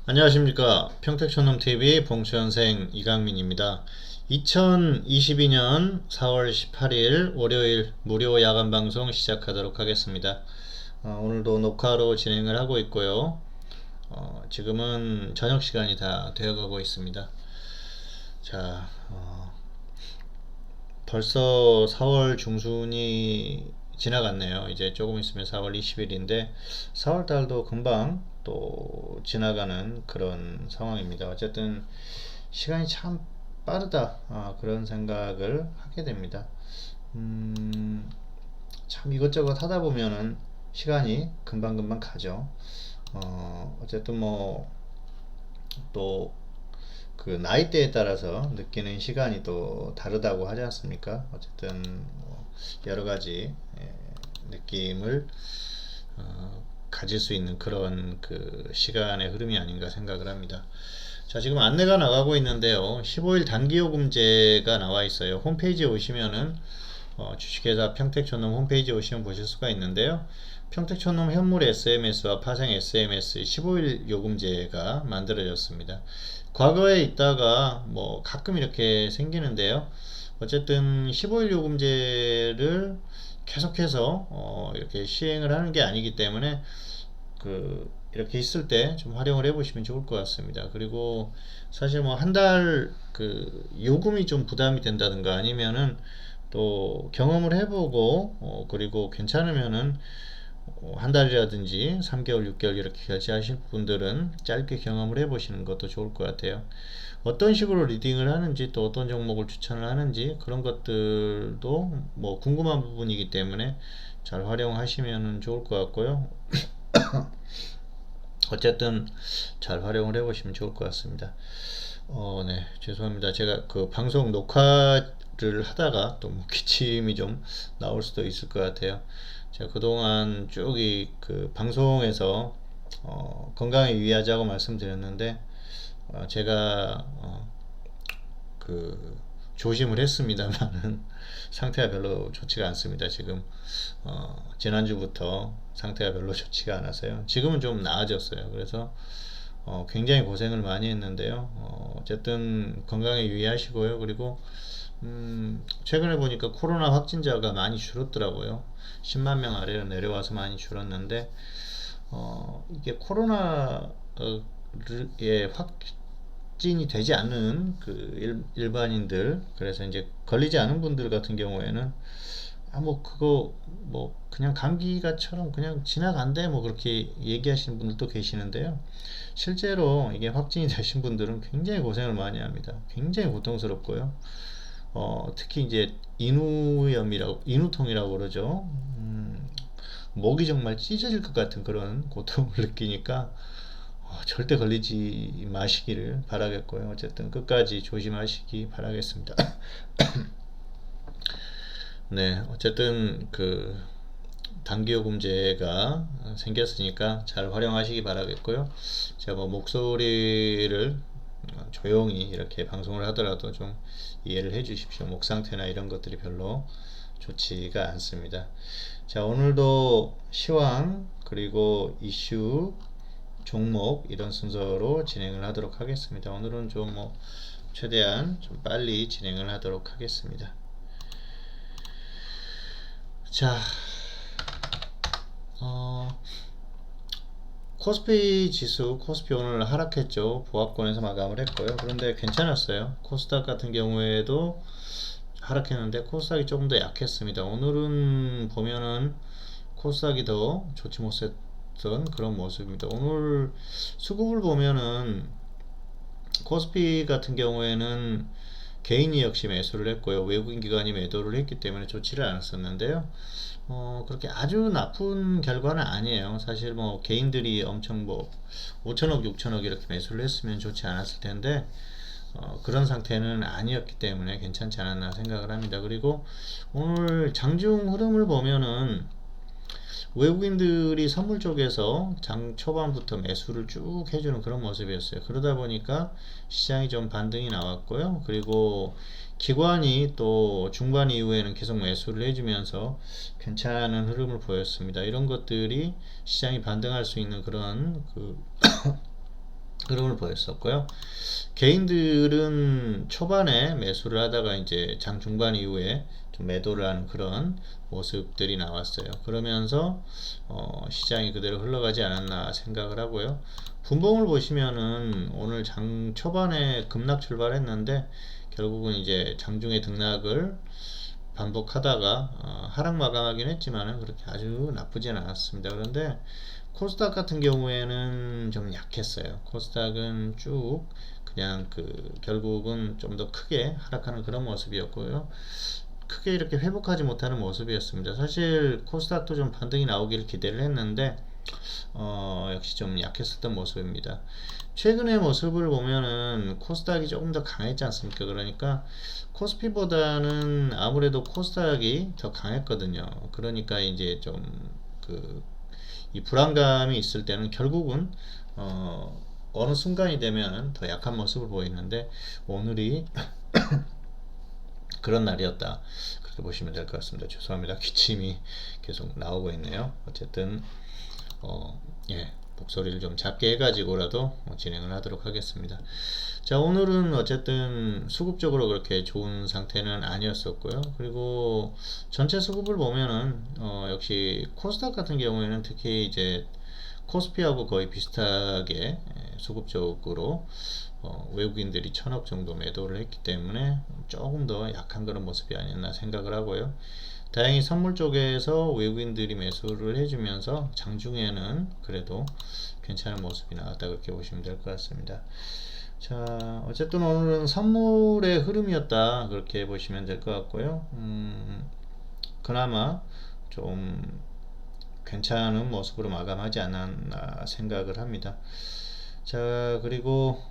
안녕하십니까. 평택촌놈TV 봉수현생 이강민입니다. 2022년 4월 18일 월요일 무료 야간방송 시작하도록 하겠습니다. 오늘도 녹화로 진행을 하고 있고요. 지금은 저녁 시간이 다 되어가고 있습니다. 자, 벌써 4월 중순이 지나갔네요. 이제 조금 있으면 4월 20일인데 4월 달도 금방 또 지나가는 그런 상황입니다. 어쨌든 시간이 참 빠르다, 그런 생각을 하게 됩니다. 참 이것저것 하다 보면은 시간이 금방금방 가죠. 어쨌든 뭐 또 그 나이대에 따라서 느끼는 시간이 또 다르다고 하지 않습니까? 어쨌든 뭐 여러 가지 느낌을 가질 수 있는 그런 그 시간의 흐름이 아닌가 생각을 합니다. 자, 지금 안내가 나가고 있는데요. 15일 단기요금제가 나와 있어요. 홈페이지에 오시면은 주식회사 평택촌놈 홈페이지에 오시면 보실 수가 있는데요. 평택촌놈 현물 SMS와 파생 SMS 15일 요금제가 만들어졌습니다. 과거에 있다가 뭐 가끔 이렇게 생기는데요. 어쨌든 15일 요금제를 계속해서 이렇게 시행을 하는 게 아니기 때문에 이렇게 있을 때 좀 활용을 해보시면 좋을 것 같습니다. 그리고 사실 뭐 한 달 그 요금이 좀 부담이 된다든가 아니면은 또 경험을 해보고 그리고 괜찮으면은 한 달이라든지 3개월, 6개월 이렇게 결제하실 분들은 짧게 경험을 해보시는 것도 좋을 것 같아요. 어떤 식으로 리딩을 하는지 또 어떤 종목을 추천을 하는지 그런 것들도 뭐 궁금한 부분이기 때문에 잘 활용하시면 좋을 것 같고요. 어쨌든 잘 활용을 해보시면 좋을 것 같습니다. 네, 죄송합니다. 제가 그 방송 녹화를 하다가 또 뭐 기침이 좀 나올 수도 있을 것 같아요. 제가 그동안 쭉 이 그 방송에서 건강에 유의하자고 말씀드렸는데 제가 그 조심을 했습니다만은 상태가 별로 좋지가 않습니다. 지금 지난주부터 상태가 별로 좋지가 않아서요. 지금은 좀 나아졌어요. 그래서 굉장히 고생을 많이 했는데요. 어쨌든 건강에 유의하시고요. 그리고 최근에 보니까 코로나 확진자가 많이 줄었더라고요. 10만 명 아래로 내려와서 많이 줄었는데 이게 코로나에 확진이 되지 않는 그 일반인들, 그래서 이제 걸리지 않은 분들 같은 경우에는 뭐 그거 뭐 그냥 감기가처럼 그냥 지나간대 뭐 그렇게 얘기하시는 분들도 계시는데요. 실제로 이게 확진이 되신 분들은 굉장히 고생을 많이 합니다. 굉장히 고통스럽고요. 특히 이제 인후통이라고 그러죠. 목이 정말 찢어질 것 같은 그런 고통을 느끼니까 절대 걸리지 마시기를 바라겠고요. 어쨌든 끝까지 조심하시기 바라겠습니다. 네, 어쨌든 그 단기요금제가 생겼으니까 잘 활용하시기 바라겠고요. 제가 뭐 목소리를 조용히 이렇게 방송을 하더라도 좀 이해를 해 주십시오. 목 상태나 이런 것들이 별로 좋지가 않습니다. 자, 오늘도 시황 그리고 이슈 종목 이런 순서로 진행을 하도록 하겠습니다. 오늘은 좀 뭐 최대한 좀 빨리 진행을 하도록 하겠습니다. 자, 코스피 지수, 코스피 오늘 하락했죠. 보합권에서 마감을 했고요. 그런데 괜찮았어요. 코스닥 같은 경우에도 하락했는데 코스닥이 조금 더 약했습니다. 오늘은 보면은 코스닥이 더 좋지 못했던 그런 모습입니다. 오늘 수급을 보면은 코스피 같은 경우에는 개인이 역시 매수를 했고요. 외국인 기관이 매도를 했기 때문에 좋지를 않았었는데요. 그렇게 아주 나쁜 결과는 아니에요. 사실 뭐 개인들이 엄청 뭐 5천억, 6천억 이렇게 매수를 했으면 좋지 않았을 텐데 그런 상태는 아니었기 때문에 괜찮지 않았나 생각을 합니다. 그리고 오늘 장중 흐름을 보면은 외국인들이 선물 쪽에서 장 초반부터 매수를 쭉 해주는 그런 모습이었어요. 그러다 보니까 시장이 좀 반등이 나왔고요. 그리고 기관이 또 중반 이후에는 계속 매수를 해주면서 괜찮은 흐름을 보였습니다. 이런 것들이 시장이 반등할 수 있는 그런 흐름을 보였었고요. 개인들은 초반에 매수를 하다가 이제 장 중반 이후에 좀 매도를 하는 그런 모습들이 나왔어요. 그러면서 시장이 그대로 흘러가지 않았나 생각을 하고요. 분봉을 보시면은 오늘 장 초반에 급락 출발했는데 결국은 이제 장중에 등락을 반복하다가 하락 마감하긴 했지만 그렇게 아주 나쁘진 않았습니다. 그런데 코스닥 같은 경우에는 좀 약했어요. 코스닥은 쭉 그냥 결국은 좀 더 크게 하락하는 그런 모습이었고요. 크게 이렇게 회복하지 못하는 모습이었습니다. 사실 코스닥도 좀 반등이 나오길 기대를 했는데 역시 좀 약했었던 모습입니다. 최근의 모습을 보면은 코스닥이 조금 더 강했지 않습니까? 그러니까 코스피보다는 아무래도 코스닥이 더 강했거든요. 그러니까 이제 좀 이 불안감이 있을 때는 결국은 어느 순간이 되면 더 약한 모습을 보이는데 오늘이 그런 날이었다. 그렇게 보시면 될 것 같습니다. 죄송합니다. 기침이 계속 나오고 있네요. 어쨌든 예, 목소리를 좀 작게 해가지고라도 진행을 하도록 하겠습니다. 자, 오늘은 어쨌든 수급적으로 그렇게 좋은 상태는 아니었었고요. 그리고 전체 수급을 보면은 역시 코스닥 같은 경우에는 특히 이제 코스피하고 거의 비슷하게 수급적으로 외국인들이 1000억 정도 매도를 했기 때문에 조금 더 약한 그런 모습이 아니었나 생각을 하고요. 다행히 선물 쪽에서 외국인들이 매수를 해주면서 장중에는 그래도 괜찮은 모습이 나왔다 그렇게 보시면 될 것 같습니다. 자, 어쨌든 오늘은 선물의 흐름이었다 그렇게 보시면 될 것 같고요. 그나마 좀 괜찮은 모습으로 마감하지 않았나 생각을 합니다. 자, 그리고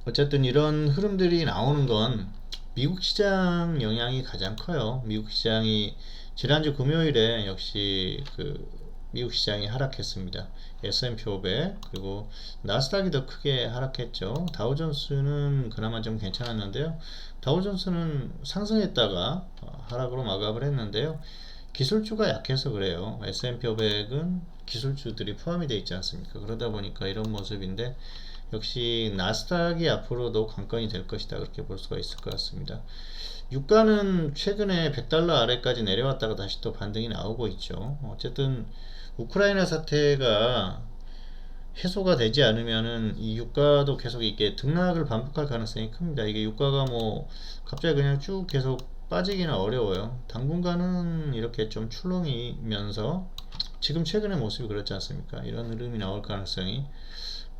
어쨌든 이런 흐름들이 나오는 건 미국 시장 영향이 가장 커요. 미국 시장이 지난주 금요일에 역시 미국 시장이 하락했습니다. S&P 500 그리고 나스닥이 더 크게 하락했죠. 다우존스는 그나마 좀 괜찮았는데요. 다우존스는 상승했다가 하락으로 마감을 했는데요. 기술주가 약해서 그래요. S&P 500은 기술주들이 포함이 되어 있지 않습니까? 그러다 보니까 이런 모습인데 역시 나스닥이 앞으로도 관건이 될 것이다 그렇게 볼 수가 있을 것 같습니다. 유가는 최근에 100달러 아래까지 내려왔다가 다시 또 반등이 나오고 있죠. 어쨌든 우크라이나 사태가 해소가 되지 않으면은 이 유가도 계속 이게 등락을 반복할 가능성이 큽니다. 이게 유가가 뭐 갑자기 그냥 쭉 계속 빠지기는 어려워요. 당분간은 이렇게 좀 출렁이면서 지금 최근의 모습이 그렇지 않습니까? 이런 흐름이 나올 가능성이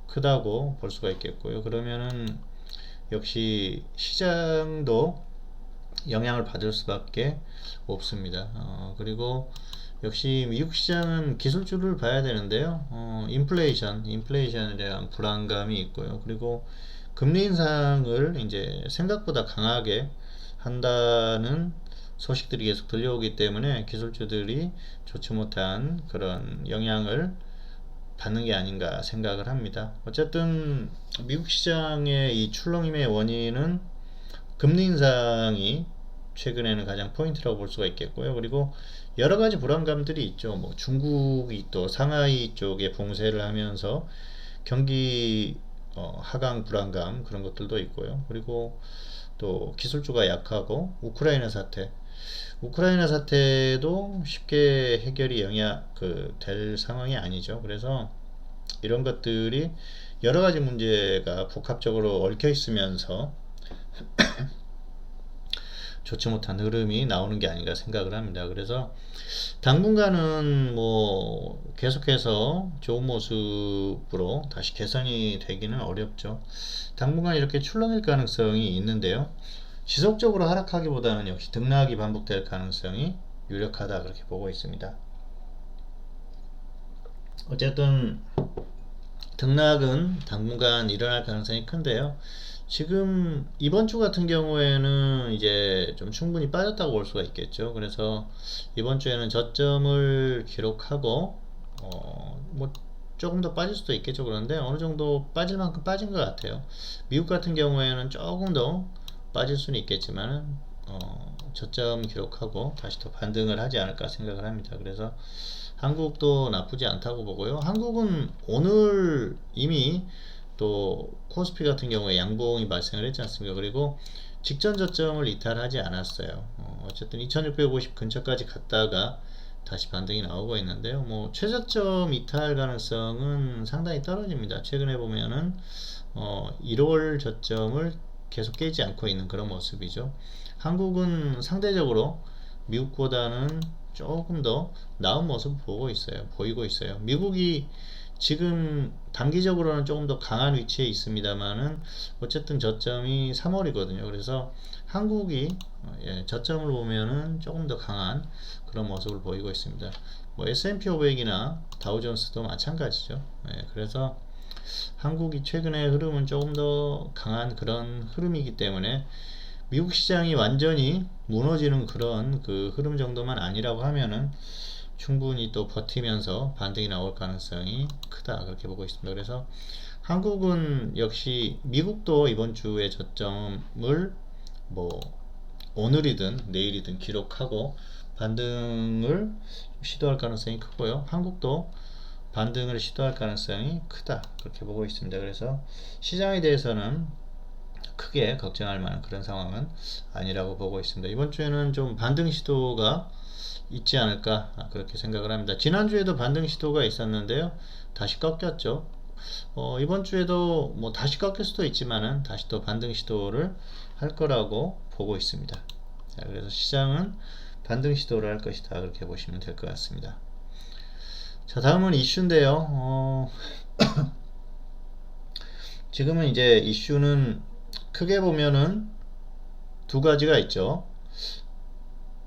크다고 볼 수가 있겠고요. 그러면은 역시 시장도 영향을 받을 수밖에 없습니다. 그리고 역시 미국 시장은 기술주를 봐야 되는데요. 인플레이션에 대한 불안감이 있고요. 그리고 금리 인상을 이제 생각보다 강하게 한다는 소식들이 계속 들려오기 때문에 기술주들이 좋지 못한 그런 영향을 받는 게 아닌가 생각을 합니다. 어쨌든 미국 시장의 이 출렁임의 원인은 금리 인상이 최근에는 가장 포인트라고 볼 수가 있겠고요. 그리고 여러 가지 불안감들이 있죠. 뭐 중국이 또 상하이 쪽에 봉쇄를 하면서 경기 하강 불안감 그런 것들도 있고요. 그리고 또 기술주가 약하고 우크라이나 사태도 쉽게 해결이 될 상황이 아니죠. 그래서 이런 것들이 여러 가지 문제가 복합적으로 얽혀 있으면서 좋지 못한 흐름이 나오는 게 아닌가 생각을 합니다. 그래서 당분간은 뭐 계속해서 좋은 모습으로 다시 개선이 되기는 어렵죠. 당분간 이렇게 출렁일 가능성이 있는데요. 지속적으로 하락하기보다는 역시 등락이 반복될 가능성이 유력하다 그렇게 보고 있습니다. 어쨌든 등락은 당분간 일어날 가능성이 큰데요. 지금 이번 주 같은 경우에는 이제 좀 충분히 빠졌다고 볼 수가 있겠죠. 그래서 이번 주에는 저점을 기록하고 뭐 조금 더 빠질 수도 있겠죠. 그런데 어느 정도 빠질 만큼 빠진 것 같아요. 미국 같은 경우에는 조금 더 빠질 수는 있겠지만 저점 기록하고 다시 또 반등을 하지 않을까 생각을 합니다. 그래서 한국도 나쁘지 않다고 보고요. 한국은 오늘 이미 또 코스피 같은 경우에 양봉이 발생을 했지 않습니까? 그리고 직전 저점을 이탈하지 않았어요. 어쨌든 2650 근처까지 갔다가 다시 반등이 나오고 있는데요. 뭐 최저점 이탈 가능성은 상당히 떨어집니다. 최근에 보면은 1월 저점을 계속 깨지 않고 있는 그런 모습이죠. 한국은 상대적으로 미국보다는 조금 더 나은 모습을 보이고 있어요. 미국이 지금 단기적으로는 조금 더 강한 위치에 있습니다만은 어쨌든 저점이 3월이거든요. 그래서 한국이 저점을 보면은 조금 더 강한 그런 모습을 보이고 있습니다. 뭐 S&P 500이나 다우존스도 마찬가지죠. 그래서 한국이 최근의 흐름은 조금 더 강한 그런 흐름이기 때문에 미국 시장이 완전히 무너지는 그런 그 흐름 정도만 아니라고 하면은 충분히 또 버티면서 반등이 나올 가능성이 크다, 그렇게 보고 있습니다. 그래서 한국은 역시 미국도 이번 주에 저점을 뭐 오늘이든 내일이든 기록하고 반등을 시도할 가능성이 크고요. 한국도 반등을 시도할 가능성이 크다, 그렇게 보고 있습니다. 그래서 시장에 대해서는 크게 걱정할 만한 그런 상황은 아니라고 보고 있습니다. 이번 주에는 좀 반등 시도가 있지 않을까, 그렇게 생각을 합니다. 지난주에도 반등 시도가 있었는데요, 다시 꺾였죠. 이번 주에도 뭐 다시 꺾일 수도 있지만은 다시 또 반등 시도를 할 거라고 보고 있습니다. 자, 그래서 시장은 반등 시도를 할 것이다, 그렇게 보시면 될 것 같습니다. 자, 다음은 이슈인데요. 지금은 이제 이슈는 크게 보면은 두 가지가 있죠.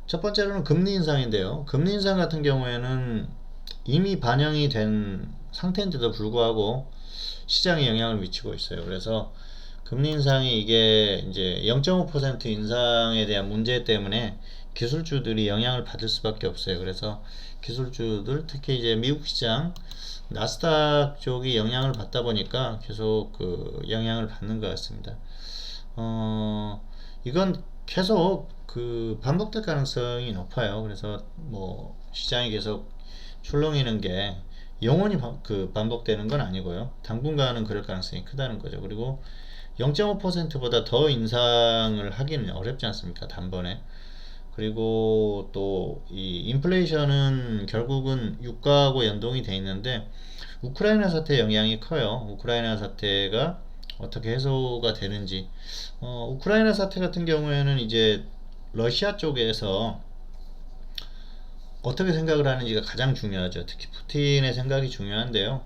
첫 번째로는 금리 인상인데요. 금리 인상 같은 경우에는 이미 반영이 된 상태인데도 불구하고 시장에 영향을 미치고 있어요. 그래서 금리 인상이 이게 이제 0.5% 인상에 대한 문제 때문에 기술주들이 영향을 받을 수밖에 없어요. 그래서 기술주들, 특히 이제 미국 시장 나스닥 쪽이 영향을 받다 보니까 계속 그 영향을 받는 것 같습니다. 이건 계속 그 반복될 가능성이 높아요. 그래서 뭐 시장이 계속 출렁이는 게 영원히 반복되는 건 아니고요. 당분간은 그럴 가능성이 크다는 거죠. 그리고 0.5%보다 더 인상을 하기는 어렵지 않습니까? 단번에. 그리고 또 이 인플레이션은 결국은 유가하고 연동이 돼 있는데 우크라이나 사태 영향이 커요. 우크라이나 사태가 어떻게 해소가 되는지. 우크라이나 사태 같은 경우에는 이제 러시아 쪽에서 어떻게 생각을 하는지가 가장 중요하죠. 특히 푸틴의 생각이 중요한데요.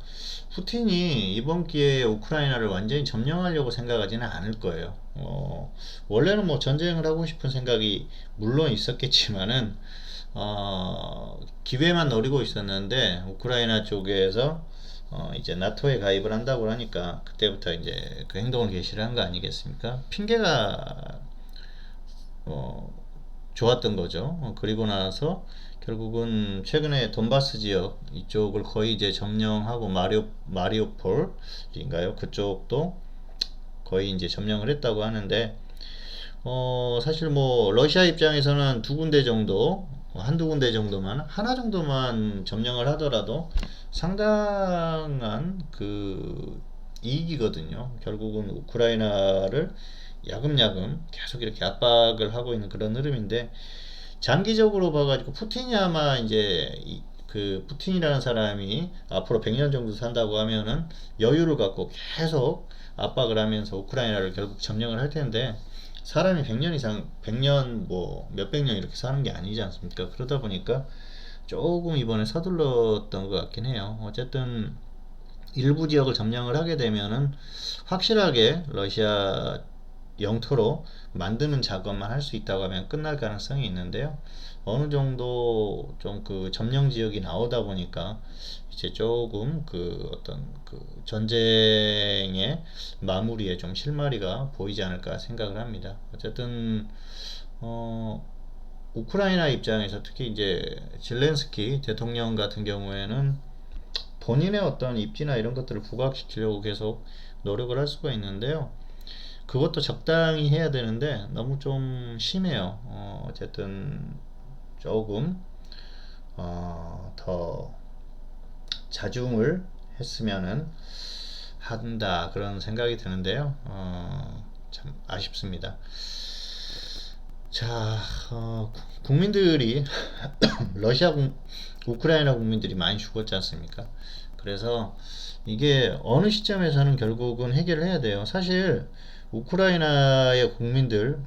푸틴이 이번 기회에 우크라이나를 완전히 점령하려고 생각하지는 않을 거예요. 원래는 뭐 전쟁을 하고 싶은 생각이 물론 있었겠지만은 기회만 노리고 있었는데 우크라이나 쪽에서 이제 나토에 가입을 한다고 하니까 그때부터 이제 그 행동을 개시를 한 거 아니겠습니까? 핑계가 좋았던 거죠. 그리고 나서 결국은 최근에 돈바스 지역 이쪽을 거의 이제 점령하고 마리오폴인가요? 그쪽도 거의 이제 점령을 했다고 하는데 사실 뭐 러시아 입장에서는 두 군데 정도, 한두 군데 정도만, 하나 정도만 점령을 하더라도 상당한 그 이익이거든요. 결국은 우크라이나를 야금야금 계속 이렇게 압박을 하고 있는 그런 흐름인데, 장기적으로 봐가지고 푸틴이 아마 이제 그 푸틴이라는 사람이 앞으로 100년 정도 산다고 하면은 여유를 갖고 계속 압박을 하면서 우크라이나를 결국 점령을 할 텐데, 사람이 100년 이상, 100년 뭐 몇백 년 이렇게 사는 게 아니지 않습니까? 그러다 보니까 조금 이번에 서둘렀던 것 같긴 해요. 어쨌든 일부 지역을 점령을 하게 되면은 확실하게 러시아 영토로 만드는 작업만 할 수 있다고 하면 끝날 가능성이 있는데요. 어느 정도 좀 그 점령 지역이 나오다 보니까 이제 조금 그 어떤 그 전쟁의 마무리에 좀 실마리가 보이지 않을까 생각을 합니다. 어쨌든 우크라이나 입장에서 특히 이제 zel렌스키 대통령 같은 경우에는 본인의 어떤 입지나 이런 것들을 부각시키려고 계속 노력을 할 수가 있는데요. 그것도 적당히 해야 되는데 너무 좀 심해요. 어쨌든 조금 더 자중을 했으면은 한다 그런 생각이 드는데요. 참 아쉽습니다. 자, 국민들이 우크라이나 국민들이 많이 죽었지 않습니까? 그래서 이게 어느 시점에서는 결국은 해결을 해야 돼요. 사실 우크라이나의 국민들,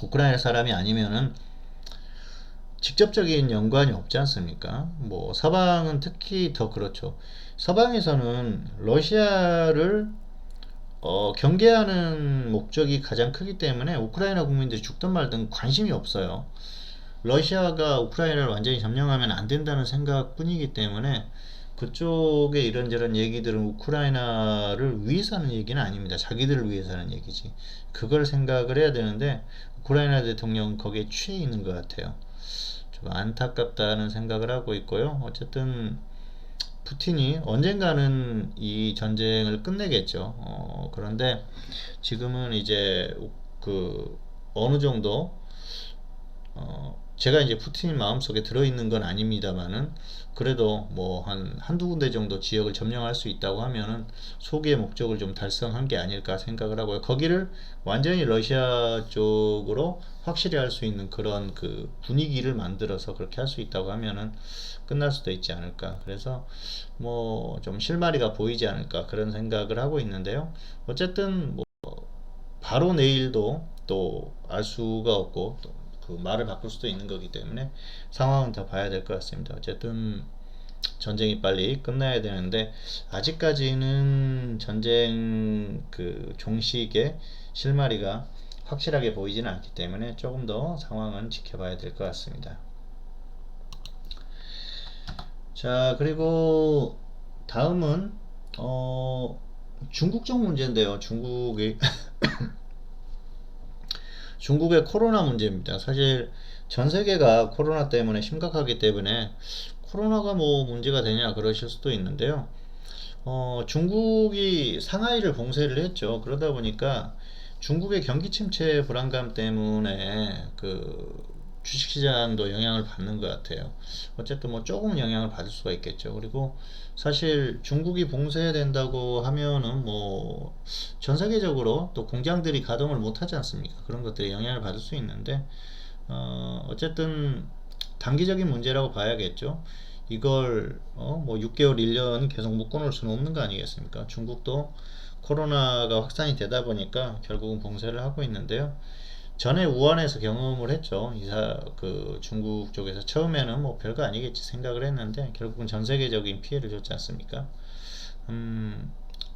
우크라이나 사람이 아니면은 직접적인 연관이 없지 않습니까? 뭐 서방은 특히 더 그렇죠. 서방에서는 러시아를 경계하는 목적이 가장 크기 때문에 우크라이나 국민들이 죽든 말든 관심이 없어요. 러시아가 우크라이나를 완전히 점령하면 안 된다는 생각뿐이기 때문에 그쪽에 이런저런 얘기들은 우크라이나를 위해서 하는 얘기는 아닙니다. 자기들을 위해서 하는 얘기지. 그걸 생각을 해야 되는데 우크라이나 대통령은 거기에 취해 있는 것 같아요. 좀 안타깝다는 생각을 하고 있고요. 어쨌든 푸틴이 언젠가는 이 전쟁을 끝내겠죠. 그런데 지금은 이제 그 어느 정도 제가 이제 푸틴 마음속에 들어있는 건 아닙니다만은 그래도 뭐 한두 군데 정도 지역을 점령할 수 있다고 하면은 소기의 목적을 좀 달성한 게 아닐까 생각을 하고요. 거기를 완전히 러시아 쪽으로 확실히 할 수 있는 그런 그 분위기를 만들어서 그렇게 할 수 있다고 하면은 끝날 수도 있지 않을까. 그래서 뭐 좀 실마리가 보이지 않을까 그런 생각을 하고 있는데요. 어쨌든 뭐 바로 내일도 또 알 수가 없고 또 그 말을 바꿀 수도 있는 거기 때문에 상황은 더 봐야 될 것 같습니다. 어쨌든 전쟁이 빨리 끝나야 되는데 아직까지는 전쟁 그 종식의 실마리가 확실하게 보이지는 않기 때문에 조금 더 상황은 지켜봐야 될 것 같습니다. 자, 그리고 다음은 중국 쪽 문제인데요. 중국의 코로나 문제입니다. 사실 전 세계가 코로나 때문에 심각하기 때문에 코로나가 뭐 문제가 되냐 그러실 수도 있는데요. 중국이 상하이를 봉쇄를 했죠. 그러다 보니까 중국의 경기 침체 불안감 때문에 그 주식시장도 영향을 받는 것 같아요. 어쨌든 뭐 조금 영향을 받을 수가 있겠죠. 그리고 사실 중국이 봉쇄된다고 하면은 뭐 전 세계적으로 또 공장들이 가동을 못 하지 않습니까? 그런 것들이 영향을 받을 수 있는데 어쨌든 단기적인 문제라고 봐야겠죠. 이걸 뭐 6개월, 1년 계속 묶어놓을 수는 없는 거 아니겠습니까? 중국도 코로나가 확산이 되다 보니까 결국은 봉쇄를 하고 있는데요. 전에 우한에서 경험을 했죠. 그 중국 쪽에서 처음에는 뭐 별거 아니겠지 생각을 했는데 결국은 전 세계적인 피해를 줬지 않습니까?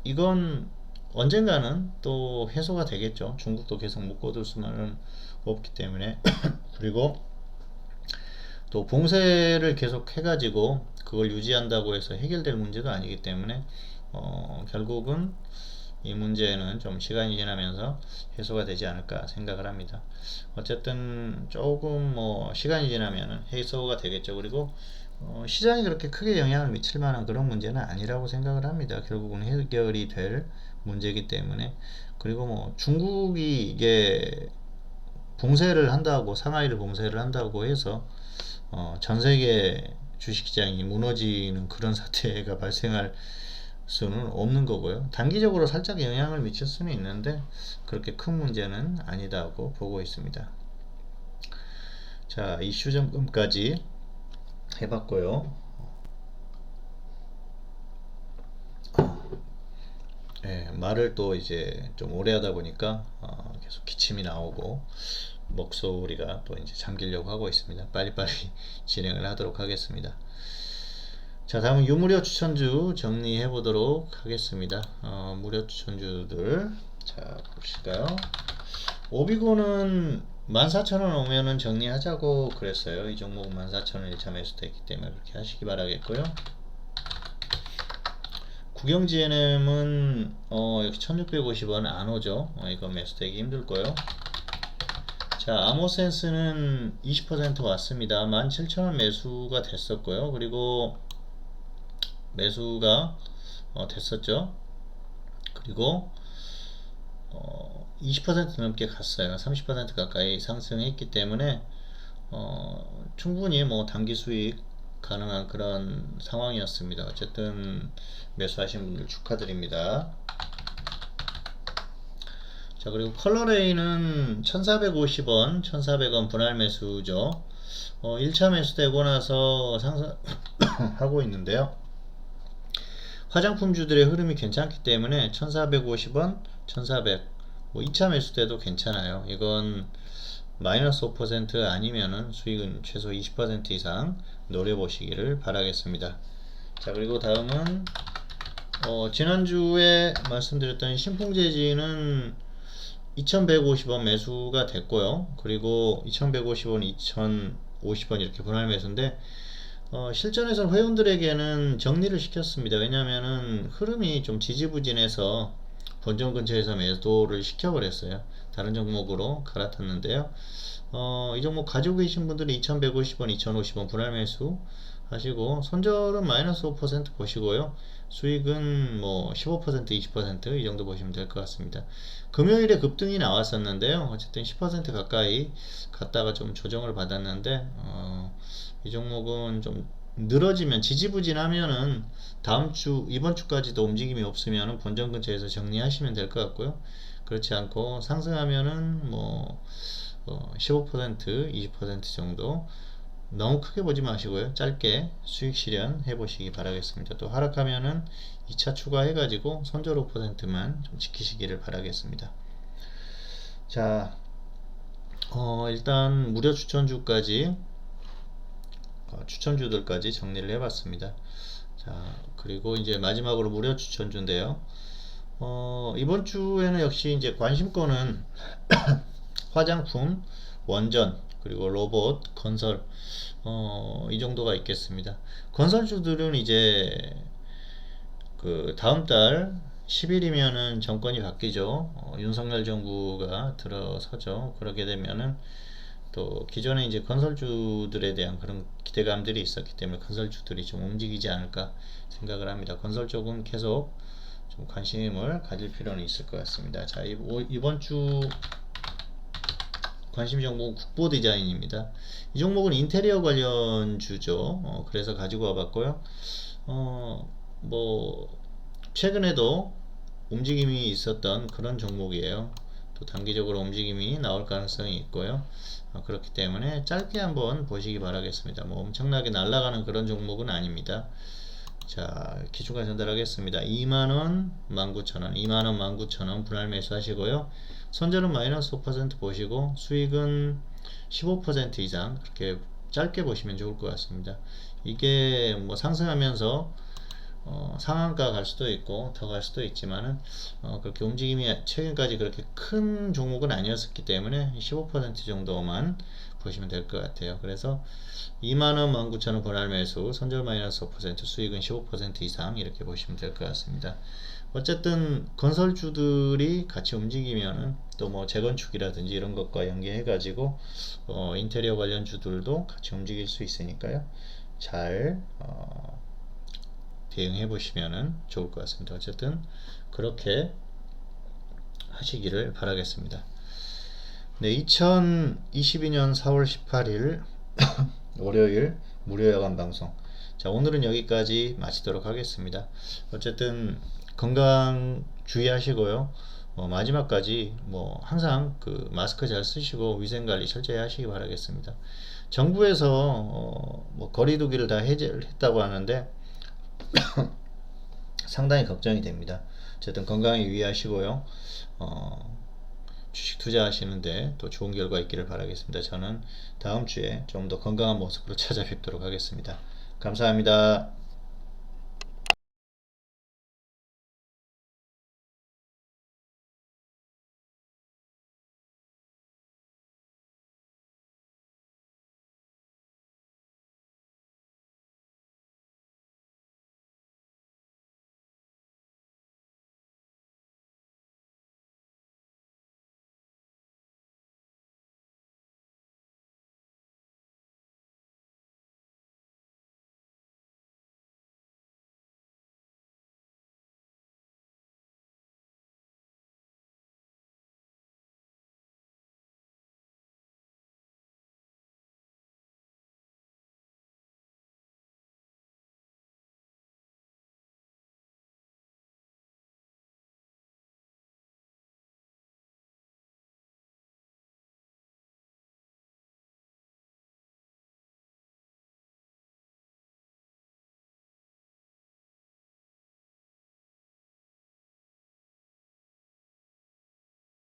이건 언젠가는 또 해소가 되겠죠. 중국도 계속 묶어둘 수만은 없기 때문에 그리고 또 봉쇄를 계속 해가지고 그걸 유지한다고 해서 해결될 문제도 아니기 때문에 결국은 이 문제는 좀 시간이 지나면서 해소가 되지 않을까 생각을 합니다. 어쨌든 조금 뭐 시간이 지나면 해소가 되겠죠. 그리고 시장이 그렇게 크게 영향을 미칠 만한 그런 문제는 아니라고 생각을 합니다. 결국은 해결이 될 문제이기 때문에. 그리고 뭐 중국이 이게 봉쇄를 한다고 상하이를 봉쇄를 한다고 해서 전 세계 주식시장이 무너지는 그런 사태가 발생할 수는 없는 거고요. 단기적으로 살짝 영향을 미칠 수는 있는데 그렇게 큰 문제는 아니다고 보고 있습니다. 자, 이슈 점검까지 해봤고요. 예, 말을 또 이제 좀 오래 하다 보니까 계속 기침이 나오고 목소리가 또 이제 잠기려고 하고 있습니다. 빨리빨리 진행을 하도록 하겠습니다. 자, 다음은 유무료 추천주 정리해 보도록 하겠습니다. 무료 추천주들 자 보실까요? 오비고는 14,000원 오면은 정리하자고 그랬어요. 이 종목 14,000원 1차 매수돼 있기 때문에 그렇게 하시기 바라겠고요. 국영GNM은 여기 1650원 안 오죠. 이거 매수되기 힘들 거요. 자, 아모센스는 20% 왔습니다. 17,000원 매수가 됐었고요. 그리고 매수가 됐었죠. 그리고 20% 넘게 갔어요. 30% 가까이 상승했기 때문에 충분히 뭐 단기 수익 가능한 그런 상황이었습니다. 어쨌든 매수하신 분들 축하드립니다. 자, 그리고 컬러레인은 1450원 1400원 분할 매수죠. 1차 매수되고 나서 상승하고 있는데요. 화장품주들의 흐름이 괜찮기 때문에 1450원 1400, 뭐 2차 매수 때도 괜찮아요. 이건 마이너스 5% 아니면은 수익은 최소 20% 이상 노려보시기를 바라겠습니다. 자, 그리고 다음은 지난주에 말씀드렸던 신풍재지는 2150원 매수가 됐고요. 그리고 2150원 2050원 이렇게 분할 매수인데 실전에서 회원들에게는 정리를 시켰습니다. 왜냐면은 흐름이 좀 지지부진해서 본전 근처에서 매도를 시켜버렸어요. 다른 종목으로 갈아탔는데요. 이 종목 가지고 계신 분들은 2150원 2050원 분할 매수 하시고, 손절은 마이너스 5% 보시고요. 수익은 뭐 15% 20% 이 정도 보시면 될 것 같습니다. 금요일에 급등이 나왔었는데요. 어쨌든 10% 가까이 갔다가 좀 조정을 받았는데 이 종목은 좀 늘어지면, 지지부진하면은 다음 주 이번 주까지도 움직임이 없으면은 본전 근처에서 정리하시면 될 것 같고요. 그렇지 않고 상승하면은 뭐 15% 20% 정도, 너무 크게 보지 마시고요. 짧게 수익 실현 해보시기 바라겠습니다. 또 하락하면은 2차 추가해가지고 손절 5%만 좀 지키시기를 바라겠습니다. 자, 일단 무료 추천주까지 추천주들까지 정리를 해봤습니다. 자, 그리고 이제 마지막으로 무료 추천주인데요. 이번 주에는 역시 이제 관심권은 화장품, 원전, 그리고 로봇, 건설, 이 정도가 있겠습니다. 건설주들은 이제 그 다음 달 10일이면은 정권이 바뀌죠. 윤석열 정부가 들어서죠. 그러게 되면은 또 기존에 이제 건설주들에 대한 그런 기대감들이 있었기 때문에 건설주들이 좀 움직이지 않을까 생각을 합니다. 건설 쪽은 계속 좀 관심을 가질 필요는 있을 것 같습니다. 자, 이번 주 관심 종목은 국보 디자인입니다. 이 종목은 인테리어 관련주죠. 그래서 가지고 와봤고요. 뭐 최근에도 움직임이 있었던 그런 종목이에요. 또 단기적으로 움직임이 나올 가능성이 있고요. 그렇기 때문에 짧게 한번 보시기 바라겠습니다. 뭐 엄청나게 날아가는 그런 종목은 아닙니다. 자, 기준가 전달하겠습니다. 2만원 19,000원 2만원 19,000원 분할 매수 하시고요. 손절은 마이너스 5% 보시고 수익은 15% 이상 그렇게 짧게 보시면 좋을 것 같습니다. 이게 뭐 상승하면서 상한가 갈 수도 있고 더 갈 수도 있지만은 그렇게 움직임이 최근까지 그렇게 큰 종목은 아니었기 때문에 15% 정도만 보시면 될 것 같아요. 그래서 2만원 19,000원 분할 매수, 손절 마이너스 5%, 수익은 15% 이상 이렇게 보시면 될 것 같습니다. 어쨌든 건설주들이 같이 움직이면은 또 뭐 재건축이라든지 이런 것과 연계해 가지고 인테리어 관련주들도 같이 움직일 수 있으니까요. 잘 대응해 보시면 좋을 것 같습니다. 어쨌든 그렇게 하시기를 바라겠습니다. 네, 2022년 4월 18일 월요일 무료 야간 방송. 자, 오늘은 여기까지 마치도록 하겠습니다. 어쨌든 건강 주의하시고요. 마지막까지 뭐 항상 그 마스크 잘 쓰시고 위생관리 철저히 하시기 바라겠습니다. 정부에서 뭐 거리두기를 다 해제했다고 하는데 상당히 걱정이 됩니다. 어쨌든 건강에 유의하시고요. 주식 투자하시는데 또 좋은 결과 있기를 바라겠습니다. 저는 다음 주에 좀 더 건강한 모습으로 찾아뵙도록 하겠습니다. 감사합니다.